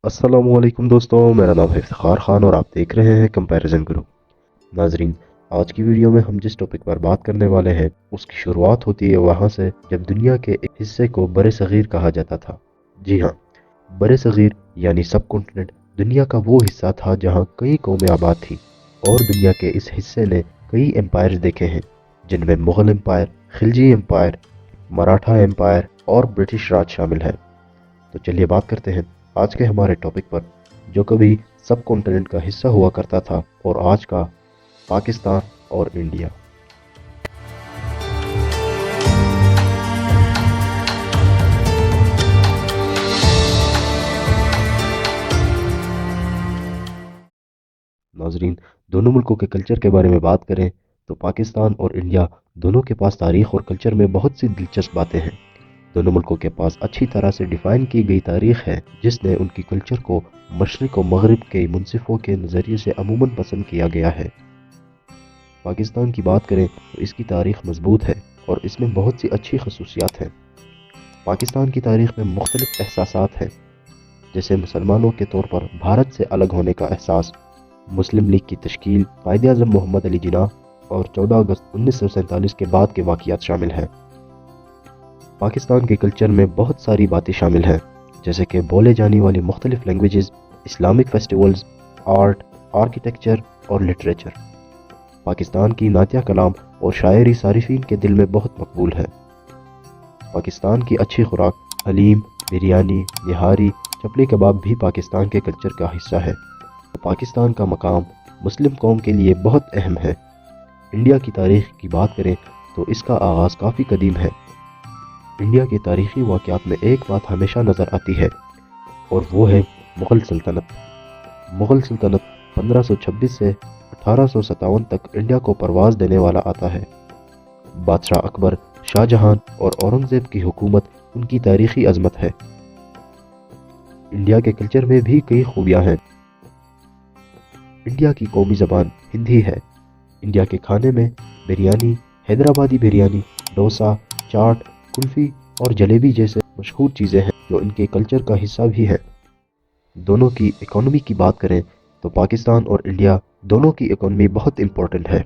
अस्सलामुअलैकुम दोस्तों, मेरा नाम है इफ्तिखार खान और आप देख रहे हैं कंपैरिजन गुरु। नाजरीन, आज की वीडियो में हम जिस टॉपिक पर बात करने वाले हैं उसकी शुरुआत होती है वहाँ से जब दुनिया के एक हिस्से को बरे सगीर कहा जाता था। जी हाँ, बरे सगीर यानी सब कॉन्टिनेंट दुनिया का वो हिस्सा था जहाँ कई कौमें आबाद थी और दुनिया के इस हिस्से ने कई एम्पायर्स देखे हैं, जिनमें Mughal empire, Khilji empire, Maratha empire और ब्रिटिश राज शामिल है। तो चलिए बात करते हैं आज के हमारे टॉपिक पर, जो कभी सब कॉन्टिनेंट का हिस्सा हुआ करता था और आज का पाकिस्तान और इंडिया। नाजरीन, दोनों मुल्कों के कल्चर के बारे में बात करें तो पाकिस्तान और इंडिया दोनों के पास तारीख और कल्चर में बहुत सी दिलचस्प बातें हैं। दोनों मुल्कों के पास अच्छी तरह से डिफाइन की गई तारीख है जिसने उनकी कल्चर को मशरिक और मगरिब के मुनसिफों के नज़रिए से अमूमन पसंद किया गया है। पाकिस्तान की बात करें तो इसकी तारीख मजबूत है और इसमें बहुत सी अच्छी खसूसियात हैं। पाकिस्तान की तारीख में मुख्तलिफ एहसासात हैं, जैसे मुसलमानों के तौर पर भारत से अलग होने का एहसास, मुस्लिम लीग की तश्कील, कायदे आज़म मोहम्मद अली जिन्नाह और 14 अगस्त 1947 के बाद के वाक़यात शामिल हैं। पाकिस्तान के कल्चर में बहुत सारी बातें शामिल हैं, जैसे कि बोले जाने वाली मुख्तलिफ languages, Islamic festivals, art, architecture और लिटरेचर। पाकिस्तान की नातिया कलाम और शायरी सारिफीन के दिल में बहुत मकबूल है। पाकिस्तान की अच्छी खुराक हलीम, बिरयानी, निहारी, चपली कबाब भी पाकिस्तान के कल्चर का हिस्सा है। तो पाकिस्तान का मकाम मुस्लिम कौम के लिए बहुत अहम है। इंडिया की तारीख की बात करें तो इसका आगाज़ काफ़ी कदीम है। इंडिया के तारीखी वाक़यात में एक बात हमेशा नज़र आती है और वो है मुग़ल सल्तनत। मुग़ल सल्तनत 1526 से 1857 तक इंडिया को परवाज़ देने वाला आता है। बादशाह अकबर, शाहजहां और औरंगज़ेब की हुकूमत उनकी तारीखी अजमत है। इंडिया के कल्चर में भी कई खूबियाँ हैं। इंडिया की कौमी ज़बान हिंदी है। इंडिया के खाने में बिरयानी, हैदराबादी बिरयानी, डोसा, चाट, कुल्फ़ी और जलेबी जैसे मशहूर चीज़ें हैं जो इनके कल्चर का हिस्सा भी है। दोनों की इकोनॉमी की बात करें तो पाकिस्तान और इंडिया दोनों की इकोनॉमी बहुत इंपॉर्टेंट है।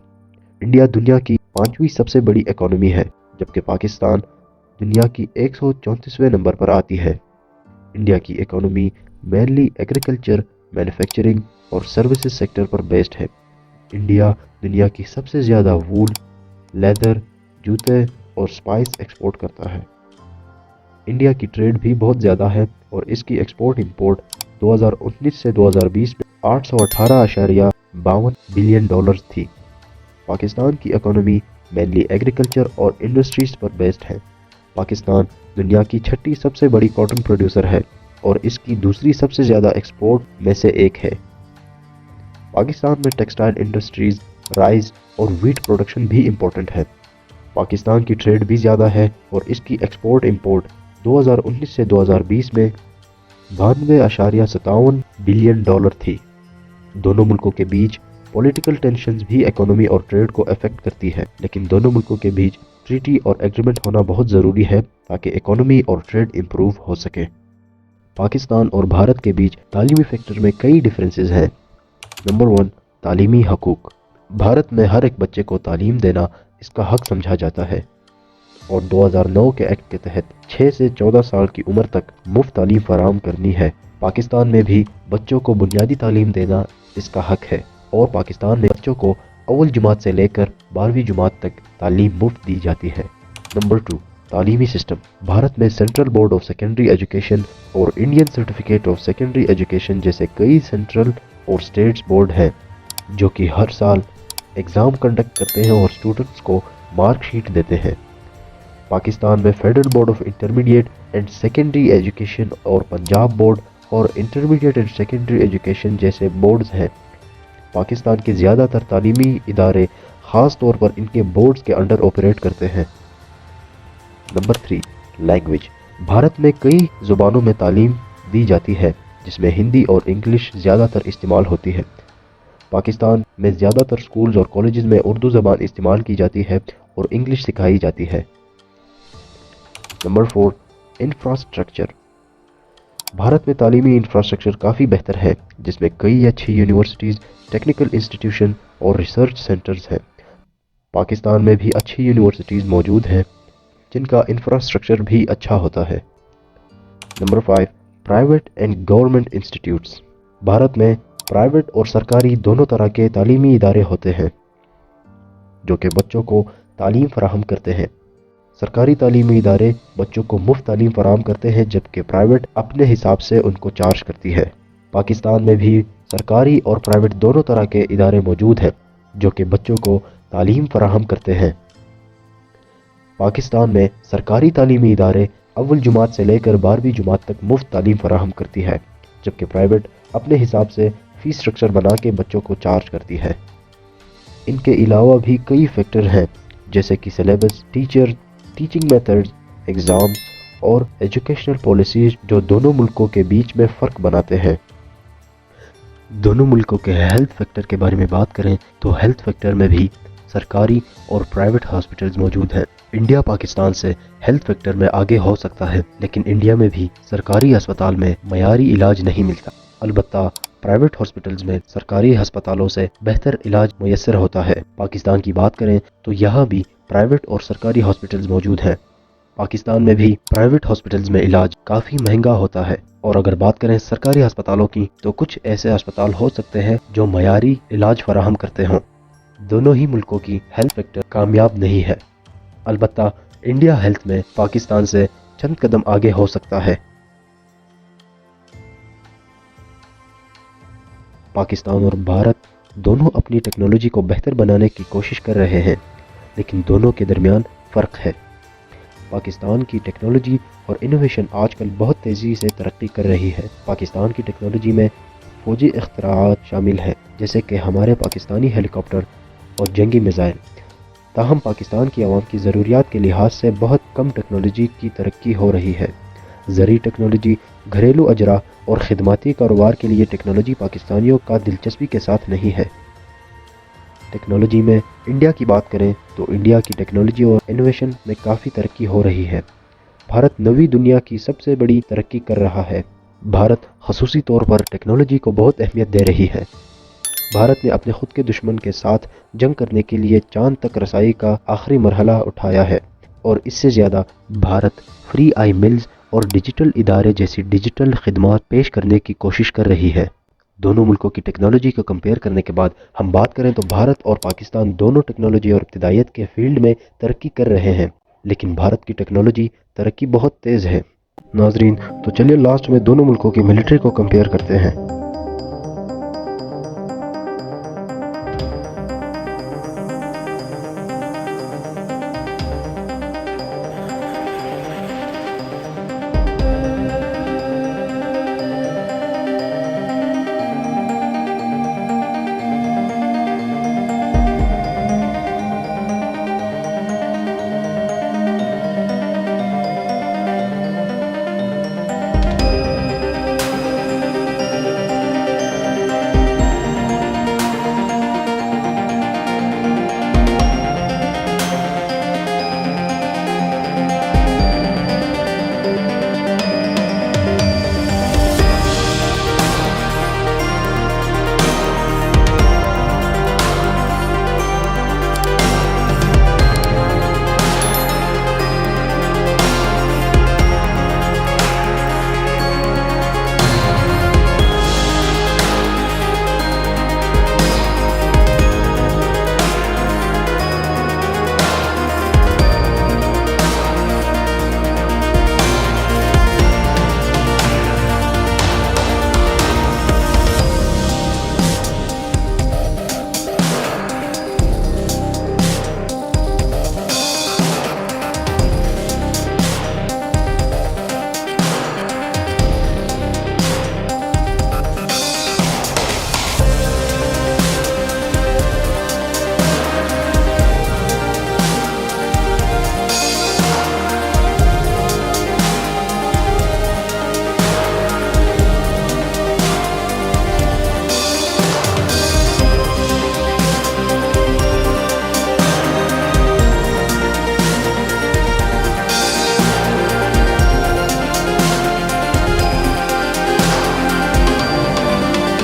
इंडिया दुनिया की 5वीं सबसे बड़ी इकोनॉमी है, जबकि पाकिस्तान दुनिया की 134वें नंबर पर आती है। इंडिया की इकोनॉमी मेनली एग्रीकल्चर, मैन्युफैक्चरिंग और सर्विसेज सेक्टर पर बेस्ड है। इंडिया दुनिया की सबसे ज़्यादा वूल, लेदर, जूते और स्पाइस एक्सपोर्ट करता है। इंडिया की ट्रेड भी बहुत ज़्यादा है और इसकी एक्सपोर्ट इंपोर्ट 2019 से 2020 में 818.52 बिलियन डॉलर्स थी। पाकिस्तान की इकोनॉमी मेनली एग्रीकल्चर और इंडस्ट्रीज पर बेस्ड है। पाकिस्तान दुनिया की छठी सबसे बड़ी कॉटन प्रोड्यूसर है और इसकी दूसरी सबसे ज़्यादा एक्सपोर्ट में से एक है। पाकिस्तान में टेक्सटाइल इंडस्ट्रीज, राइस और व्हीट प्रोडक्शन भी इम्पोर्टेंट है। पाकिस्तान की ट्रेड भी ज़्यादा है और इसकी एक्सपोर्ट इंपोर्ट 2019 से 2020 में 92.57 बिलियन डॉलर थी। दोनों मुल्कों के बीच पॉलिटिकल टेंशन्स भी इकोनॉमी और ट्रेड को अफेक्ट करती है, लेकिन दोनों मुल्कों के बीच ट्रीटी और एग्रीमेंट होना बहुत ज़रूरी है ताकि इकोनॉमी और ट्रेड इम्प्रूव हो सके। पाकिस्तान और भारत के बीच तालीमी फैक्टर में कई डिफरेंसेस हैं। नंबर 1, तालीमी हकूक़। भारत में हर एक बच्चे को तालीम देना इसका हक समझा जाता है और 2009 के एक्ट के तहत 6 से 14 साल की उम्र तक मुफ्त तालीम फराहम करनी है। पाकिस्तान में भी बच्चों को बुनियादी तालीम देना इसका हक है और पाकिस्तान में बच्चों को अव्वल जमात से लेकर 12वीं जमात तक तालीम मुफ्त दी जाती है। नंबर 2, तालीमी सिस्टम। भारत में Central Board of Secondary Education और Indian Certificate of Secondary Education जैसे कई सेंट्रल और स्टेट्स बोर्ड हैं जो कि हर साल एग्ज़ाम कंडक्ट करते हैं और स्टूडेंट्स को मार्कशीट देते हैं। पाकिस्तान में federal board of intermediate and secondary Education और पंजाब बोर्ड और इंटरमीडिएट एंड सेकेंडरी एजुकेशन जैसे बोर्ड्स हैं। पाकिस्तान के ज़्यादातर तालीमी इदारे ख़ास तौर पर इनके बोर्ड्स के अंडर ऑपरेट करते हैं। Number 3, language. भारत में कई ज़ुबानों में तालीम दी जाती है जिसमें हिंदी और इंग्लिश ज़्यादातर इस्तेमाल होती है। पाकिस्तान में ज़्यादातर स्कूल्स और कॉलेजेस में उर्दू ज़बान इस्तेमाल की जाती है और इंग्लिश सिखाई जाती है। Number 4, infrastructure. بھارت میں تعلیمی انفراسٹرکچر کافی بہتر ہے، جس میں کئی اچھی یونیورسٹیز، ٹیکنیکل انسٹیٹیوشن اور ریسرچ سینٹرز ہیں۔ پاکستان میں بھی اچھی یونیورسٹیز موجود ہیں جن کا انفراسٹرکچر بھی اچھا ہوتا ہے۔ Number 5، private and government institutes. Bharat میں پرائیویٹ اور سرکاری دونوں طرح کے تعلیمی ادارے ہوتے ہیں جو کہ بچوں کو تعلیم فراہم کرتے ہیں۔ سرکاری تعلیمی ادارے بچوں کو مفت تعلیم فراہم کرتے ہیں، جبکہ پرائیویٹ اپنے حساب سے ان کو چارج کرتی ہے۔ پاکستان میں بھی سرکاری اور پرائیویٹ دونوں طرح کے ادارے موجود ہیں جو کہ بچوں کو تعلیم فراہم کرتے ہیں۔ پاکستان میں سرکاری تعلیمی ادارے اول جماعت سے لے کر 12ویں جماعت تک مفت تعلیم فراہم کرتی ہے، جبکہ پرائیویٹ اپنے حساب سے فیس سٹرکچر بنا کے بچوں کو چارج کرتی ہے۔ ان کے علاوہ بھی کئی فیکٹر ہیں جیسے کہ syllabus, teacher, teaching methods, exam اور ایجوکیشنل پالیسیز جو دونوں ملکوں کے بیچ میں فرق بناتے ہیں۔ دونوں ملکوں کے ہیلتھ فیکٹر کے بارے میں بات کریں تو ہیلتھ فیکٹر میں بھی سرکاری اور پرائیویٹ ہاسپٹلز موجود ہیں۔ انڈیا پاکستان سے ہیلتھ فیکٹر میں آگے ہو سکتا ہے، لیکن انڈیا میں بھی سرکاری ہسپتال میں معیاری علاج نہیں ملتا۔ البتہ پرائیویٹ ہاسپٹلز میں سرکاری ہسپتالوں سے بہتر علاج میسر ہوتا ہے۔ پاکستان کی بات کریں تو یہاں بھی پرائیویٹ اور سرکاری ہاسپٹلز موجود ہیں۔ پاکستان میں بھی پرائیویٹ ہاسپٹلز میں علاج کافی مہنگا ہوتا ہے، اور اگر بات کریں سرکاری ہسپتالوں کی تو کچھ ایسے ہسپتال ہو سکتے ہیں جو معیاری علاج فراہم کرتے ہوں۔ دونوں ہی ملکوں کی ہیلتھ فیکٹر کامیاب نہیں ہے، البتہ انڈیا ہیلتھ میں پاکستان سے چند قدم آگے ہو سکتا ہے۔ پاکستان اور بھارت دونوں اپنی ٹیکنالوجی کو بہتر بنانے کی کوشش کر رہے ہیں، لیکن دونوں کے درمیان فرق ہے۔ پاکستان کی ٹیکنالوجی اور انوویشن آج کل بہت تیزی سے ترقی کر رہی ہے۔ پاکستان کی ٹیکنالوجی میں فوجی اختراعات شامل ہیں، جیسے کہ ہمارے پاکستانی ہیلی کاپٹر اور جنگی میزائل۔ تاہم پاکستان کی عوام کی ضروریات کے لحاظ سے بہت کم ٹیکنالوجی کی ترقی ہو رہی ہے۔ زرعی ٹیکنالوجی، گھریلو اجراء اور خدماتی کاروبار کے لیے ٹیکنالوجی پاکستانیوں کا دلچسپی کے ساتھ نہیں ہے۔ ٹیکنالوجی میں انڈیا کی بات کریں تو انڈیا کی ٹیکنالوجی اور انوویشن میں کافی ترقی ہو رہی ہے۔ بھارت نویں دنیا کی سب سے بڑی ترقی کر رہا ہے۔ بھارت خصوصی طور پر ٹیکنالوجی کو بہت اہمیت دے رہی ہے۔ بھارت نے اپنے خود کے دشمن کے ساتھ جنگ کرنے کے لیے چاند تک رسائی کا آخری مرحلہ اٹھایا ہے، اور اس سے زیادہ بھارت فری آئی ملز اور ڈیجیٹل ادارے جیسی ڈیجیٹل خدمات پیش کرنے کی کوشش کر رہی ہے۔ دونوں ملکوں کی ٹیکنالوجی کو کمپیئر کرنے کے بعد ہم بات کریں تو بھارت اور پاکستان دونوں ٹیکنالوجی اور ابتدائیت کے فیلڈ میں ترقی کر رہے ہیں، لیکن بھارت کی ٹیکنالوجی ترقی بہت تیز ہے۔ ناظرین، تو چلیے لاسٹ میں دونوں ملکوں کی ملٹری کو کمپیئر کرتے ہیں۔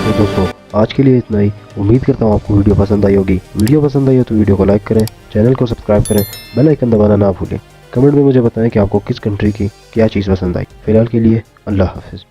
तो दोस्तों आज کے لیے اتنا ہی. امید کرتا ہوں آپ کو ویڈیو پسند آئی ہوگی. ویڈیو پسند آئی ہو تو ویڈیو کو لائک کریں, چینل کو سبسکرائب کریں, بیل آئیکن دبانا نہ بھولیں. کمنٹ میں مجھے بتائیں کہ آپ کو کس کنٹری کی کیا چیز پسند آئی. فی الحال کے لیے اللہ حافظ.